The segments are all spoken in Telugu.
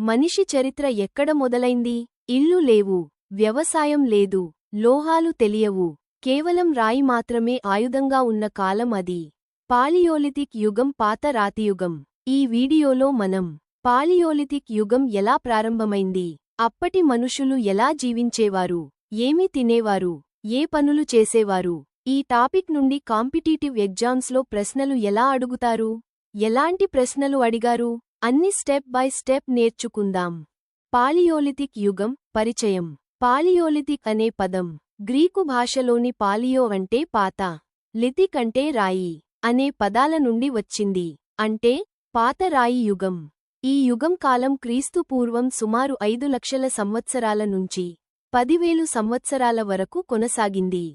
మనిషి చరిత్ర ఎక్కడ మొదలైంది? ఇళ్ళు లేవు, వ్యవసాయం లేదు, లోహాలు తెలియవు, కేవలం రాయి మాత్రమే ఆయుధంగా ఉన్న కాలం అది. పాలియోలిథిక్ యుగం, పాత రాతియుగం. ఈ వీడియోలో మనం పాలియోలిథిక్ యుగం ఎలా ప్రారంభమైంది, అప్పటి మనుషులు ఎలా జీవించేవారు, ఏమి తినేవారు, ఏ పనులు చేసేవారు, ఈ టాపిక్ నుండి కాంపిటీటివ్ ఎగ్జామ్స్లో ప్రశ్నలు ఎలా అడుగుతారు, ఎలాంటి ప్రశ్నలు అడిగారు అన్ని స్టెప్ బై స్టెప్ నేర్చుకుందాం. పాలియోలిథిక్ యుగం పరిచయం. పాలియోలిథిక్ అనే పదం గ్రీకు భాషలోని పాలియో అంటే పాత, లిథిక్ అంటే రాయి అనే పదాల నుండి వచ్చింది, అంటే పాత రాయి యుగం. ఈ యుగం కాలం క్రీస్తు పూర్వం సుమారు 5 లక్షల సంవత్సరాల నుంచి 10,000 సంవత్సరాల వరకు కొనసాగింది.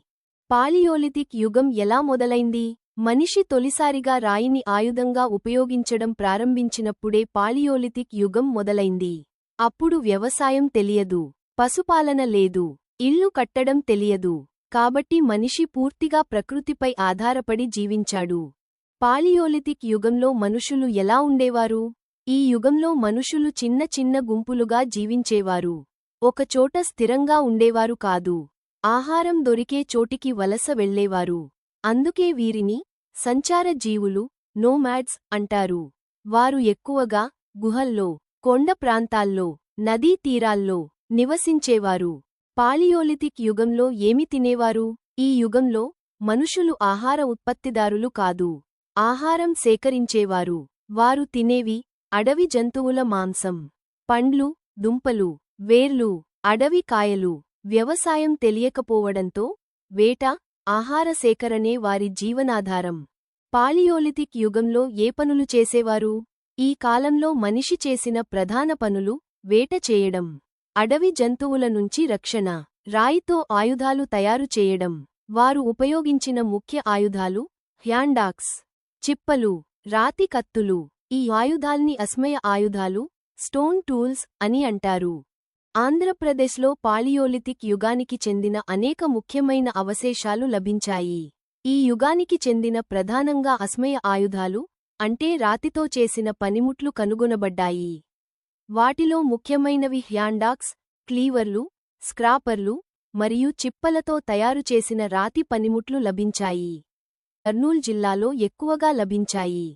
పాలియోలిథిక్ యుగం ఎలా మొదలైంది? మనిషి తొలిసారిగా రాయిని ఆయుధంగా ఉపయోగించడం ప్రారంభించినప్పుడే పాలియోలిథిక్ యుగం మొదలైంది. అప్పుడు వ్యవసాయం తెలియదు, పశుపాలన లేదు, ఇళ్ళు కట్టడం తెలియదు, కాబట్టి మనిషి పూర్తిగా ప్రకృతిపై ఆధారపడి జీవించాడు. పాలియోలిథిక్ యుగంలో మనుషులు ఎలా ఉండేవారు? ఈ యుగంలో మనుషులు చిన్న చిన్న గుంపులుగా జీవించేవారు. ఒకచోట స్థిరంగా ఉండేవారు కాదు. ఆహారం దొరికే చోటికి వలస వెళ్లేవారు. అందుకే వీరిని సంచార జీవులు, నోమాడ్స్ అంటారు. వారు ఎక్కువగా గుహల్లో, కొండ ప్రాంతాల్లో, నదీ తీరాల్లో నివసించేవారు. పాలియోలిథిక్ యుగంలో ఏమి తినేవారు? ఈ యుగంలో మనుషులు ఆహార ఉత్పత్తిదారులు కాదు, ఆహారం సేకరించేవారు. వారు తినేవి అడవి జంతువుల మాంసం, పండ్లు, దుంపలు, వేర్లు, అడవి కాయలు. వ్యవసాయం తెలియకపోవడంతో వేట, ఆహార సేకరణే వారి జీవనాధారం. పాలియోలిథిక్ యుగంలో ఏ పనులు చేసేవారు? ఈ కాలంలో మనిషి చేసిన ప్రధాన పనులు వేట చేయడం, అడవి జంతువుల నుంచి రక్షణ, రాయితో ఆయుధాలు తయారు చేయడం. వారు ఉపయోగించిన ముఖ్య ఆయుధాలు హ్యాండాక్స్, చిప్పలు, రాతి కత్తులు. ఈ ఆయుధాల్ని అస్మయ ఆయుధాలు, స్టోన్ టూల్స్ అని అంటారు. ఆంధ్రప్రదేశ్లో పాలియోలిథిక్ యుగానికి చెందిన అనేక ముఖ్యమైన అవశేషాలు లభించాయి. ఈ యుగానికి చెందిన ప్రధానంగా అస్మయ ఆయుధాలు, అంటే రాతితో చేసిన పనిముట్లు కనుగొనబడ్డాయి. వాటిలో ముఖ్యమైనవి హ్యాండాక్స్, క్లీవర్లు, స్క్రాపర్లు మరియు చిప్పలతో తయారు చేసిన రాతి పనిముట్లు లభించాయి. కర్నూలు జిల్లాలో ఎక్కువగా లభించాయి.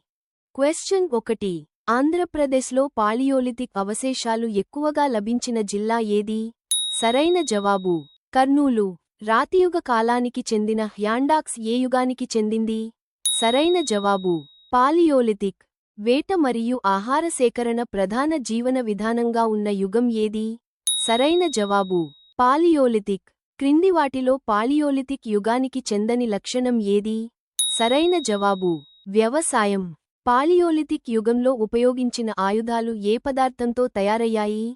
క్వశ్చన్ 1. ఆంధ్రప్రదేశ్లో పాలియోలిథిక్ అవశేషాలు ఎక్కువగా లభించిన జిల్లా ఏది? సరైన జవాబు కర్నూలు. రాతియుగ కాలానికి చెందిన హ్యాండాక్స్ ఏ యుగానికి చెందింది? సరైన జవాబు పాలియోలిథిక్. వేట మరియు ఆహార సేకరణ ప్రధాన జీవన విధానంగా ఉన్న యుగం ఏది? సరైన జవాబు పాలియోలిథిక్. క్రింది వాటిలో పాలియోలిథిక్ యుగానికి చెందని లక్షణం ఏది? సరైన జవాబు వ్యవసాయం. పాలియోలిథిక్ యుగంలో ఉపయోగించిన ఆయుధాలు ఏ పదార్థంతో తయారయ్యాయి?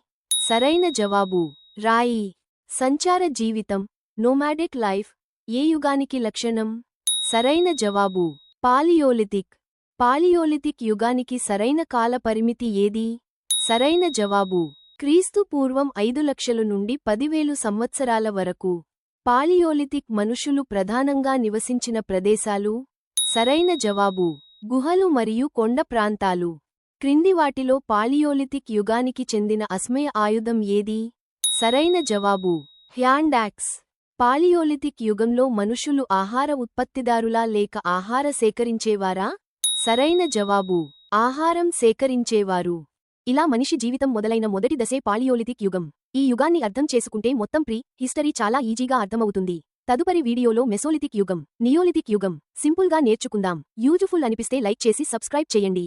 సరైన జవాబు రాయి. సంచార జీవితం, నోమాడిక్ లైఫ్ ఏ యుగానికి లక్షణం? సరైన జవాబు పాలియోలిథిక్. పాలియోలిథిక్ యుగానికి సరైన కాల పరిమితి ఏది? సరైన జవాబు క్రీస్తు పూర్వం 5 లక్షల నుండి 10,000 సంవత్సరాల వరకు. పాలియోలిథిక్ మనుషులు ప్రధానంగా నివసించిన ప్రదేశాలు? సరైన జవాబు గుహలు మరియు కొండ ప్రాంతాలు. క్రింది వాటిలో పాలియోలిథిక్ యుగానికి చెందిన అస్మయ ఆయుధం ఏది? సరైన జవాబు హ్యాండాక్స్. పాలియోలిథిక్ యుగంలో మనుషులు ఆహార ఉత్పత్తిదారులా లేక ఆహార సేకరించేవారా? సరైన జవాబు ఆహారం సేకరించేవారు. ఇలా మనిషి జీవితం మొదలైన మొదటి దశే పాలియోలిథిక్ యుగం. ఈ యుగాన్ని అర్థం చేసుకుంటే మొత్తం హిస్టరీ చాలా ఈజీగా అర్థమవుతుంది. తదుపరి వీడియోలో మెసోలిథిక్ యుగం, నియోలిథిక్ యుగం సింపుల్గా నేర్చుకుందాం. యూజ్ఫుల్ అనిపిస్తే లైక్ చేసి సబ్స్క్రైబ్ చేయండి.